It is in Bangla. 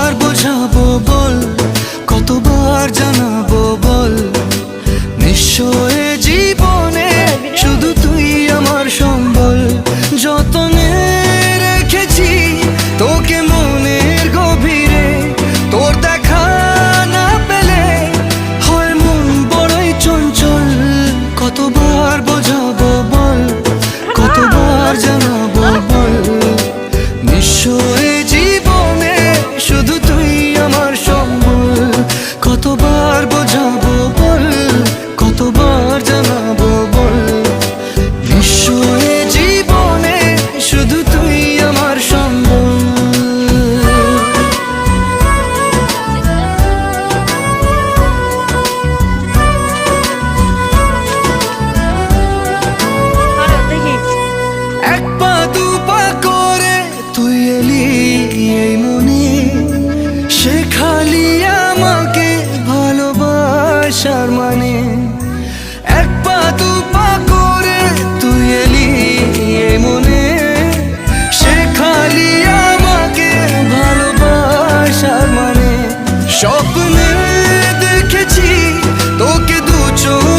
কতবার বোঝাবো বল, কতবার জানাবো বল, নিশ্চয় জীবনে শুধু তুই আমার সম্বল। যতনে রেখেছি তোকে মনের গভীরে, তোর দেখা না পেলে হয় মন বড়ই চঞ্চল। কতবার বোঝাবো বল, কতবার জানাবো বল, নিশ্চয় জীবনে শুধু তুই আমার সম্বল। কতবার বোঝাবো বল, কতবার জানাবো বল, নিশ্চয় জীবনে শুধু তুই আমার সম্বল। এক পা দু পা করে তুই এলি এই মনে, শেখালি আমাকে ভালোবাসার মানে। এক পা দু পা করে তুই এলি এই মনে, শেখালি আমাকে ভালোবাসার মানে। স্বপ্নে দেখেছি তোকে দু চোখ